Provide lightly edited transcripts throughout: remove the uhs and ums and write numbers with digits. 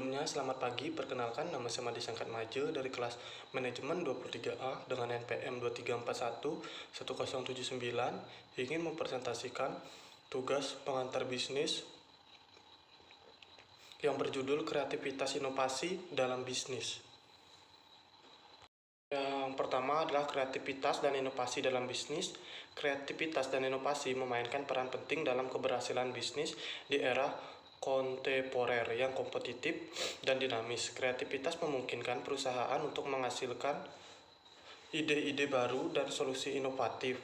Sebelumnya, selamat pagi. Perkenalkan, nama saya Madi Sangkat Maje dari kelas Manajemen 23A dengan NPM 23411079 ingin mempresentasikan tugas pengantar bisnis yang berjudul Kreativitas Inovasi dalam Bisnis. Yang pertama adalah kreativitas dan inovasi dalam bisnis. Kreativitas dan inovasi memainkan peran penting dalam keberhasilan bisnis di era kontemporer yang kompetitif dan dinamis. Kreativitas memungkinkan perusahaan untuk menghasilkan ide-ide baru dan solusi inovatif,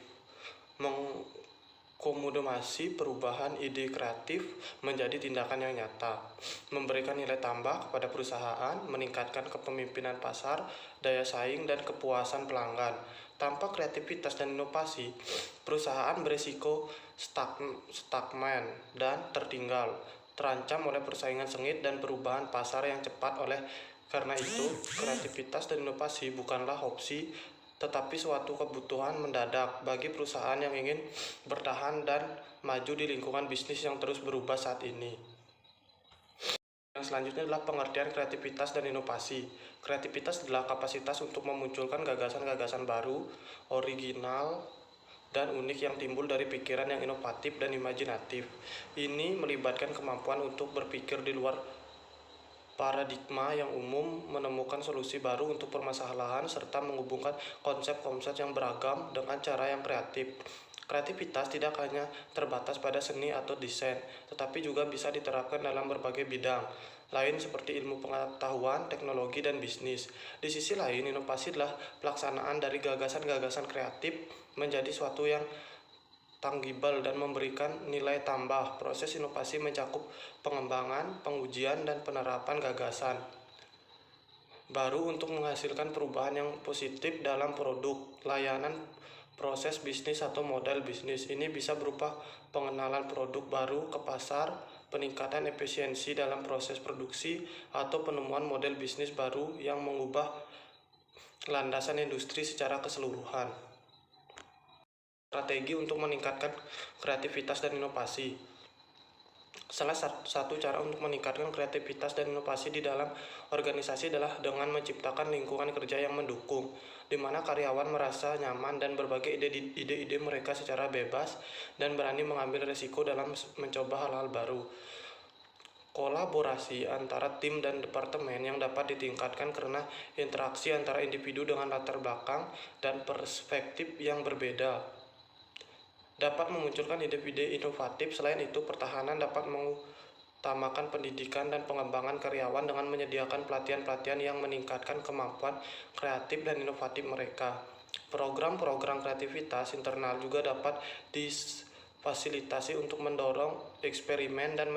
mengkomodasi perubahan ide kreatif menjadi tindakan yang nyata, memberikan nilai tambah kepada perusahaan, meningkatkan kepemimpinan pasar, daya saing, dan kepuasan pelanggan. Tanpa kreativitas dan inovasi, perusahaan berisiko stagnan dan tertinggal, terancam oleh persaingan sengit dan perubahan pasar yang cepat. Karena itu, kreativitas dan inovasi bukanlah opsi, tetapi suatu kebutuhan mendadak bagi perusahaan yang ingin bertahan dan maju di lingkungan bisnis yang terus berubah saat ini. Yang selanjutnya adalah pengertian kreativitas dan inovasi. Kreativitas adalah kapasitas untuk memunculkan gagasan-gagasan baru, original, dan unik yang timbul dari pikiran yang inovatif dan imajinatif. Ini melibatkan kemampuan untuk berpikir di luar paradigma yang umum, menemukan solusi baru untuk permasalahan, serta menghubungkan konsep-konsep yang beragam dengan cara yang kreatif. Kreativitas tidak hanya terbatas pada seni atau desain, tetapi juga bisa diterapkan dalam berbagai bidang lain seperti ilmu pengetahuan, teknologi, dan bisnis. Di sisi lain, inovasi adalah pelaksanaan dari gagasan-gagasan kreatif menjadi suatu yang tangible dan memberikan nilai tambah. Proses inovasi mencakup pengembangan, pengujian, dan penerapan gagasan baru untuk menghasilkan perubahan yang positif dalam produk, layanan, proses bisnis, atau model bisnis. Ini bisa berupa pengenalan produk baru ke pasar, peningkatan efisiensi dalam proses produksi, atau penemuan model bisnis baru yang mengubah landasan industri secara keseluruhan. Strategi untuk meningkatkan kreativitas dan inovasi. Salah satu cara untuk meningkatkan kreativitas dan inovasi di dalam organisasi adalah dengan menciptakan lingkungan kerja yang mendukung, di mana karyawan merasa nyaman dan berbagi ide-ide mereka secara bebas dan berani mengambil risiko dalam mencoba hal-hal baru. Kolaborasi antara tim dan departemen yang dapat ditingkatkan karena interaksi antara individu dengan latar belakang dan perspektif yang berbeda dapat memunculkan ide-ide inovatif. Selain itu, pertahanan dapat mengutamakan pendidikan dan pengembangan karyawan dengan menyediakan pelatihan-pelatihan yang meningkatkan kemampuan kreatif dan inovatif mereka. Program-program kreativitas internal juga dapat difasilitasi untuk mendorong eksperimen dan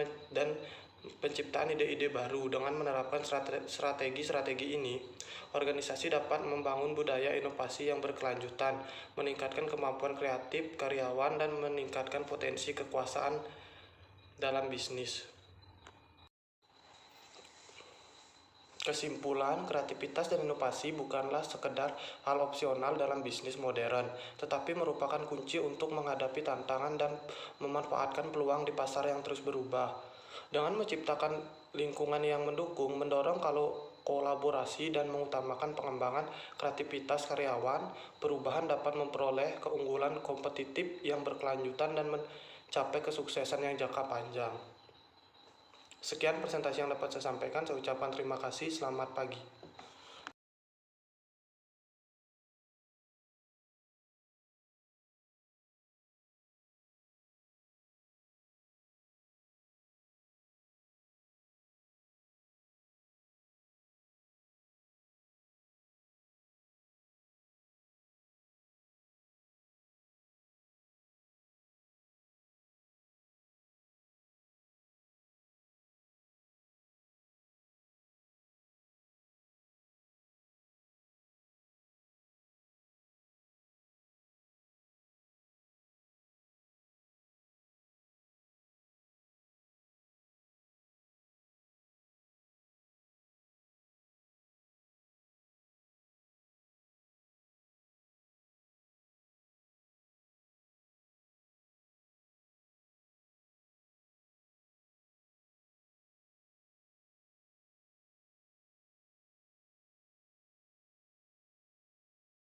penciptaan ide-ide baru. Dengan menerapkan strategi ini, organisasi dapat membangun budaya inovasi yang berkelanjutan, meningkatkan kemampuan kreatif karyawan, dan meningkatkan potensi kekuasaan dalam bisnis. Kesimpulan, kreativitas dan inovasi bukanlah sekedar hal opsional dalam bisnis modern, tetapi merupakan kunci untuk menghadapi tantangan dan memanfaatkan peluang di pasar yang terus berubah. Dengan menciptakan lingkungan yang mendukung, mendorong kolaborasi, dan mengutamakan pengembangan kreativitas karyawan, perubahan dapat memperoleh keunggulan kompetitif yang berkelanjutan dan mencapai kesuksesan yang jangka panjang. Sekian presentasi yang dapat saya sampaikan. Saya ucapkan terima kasih. Selamat pagi.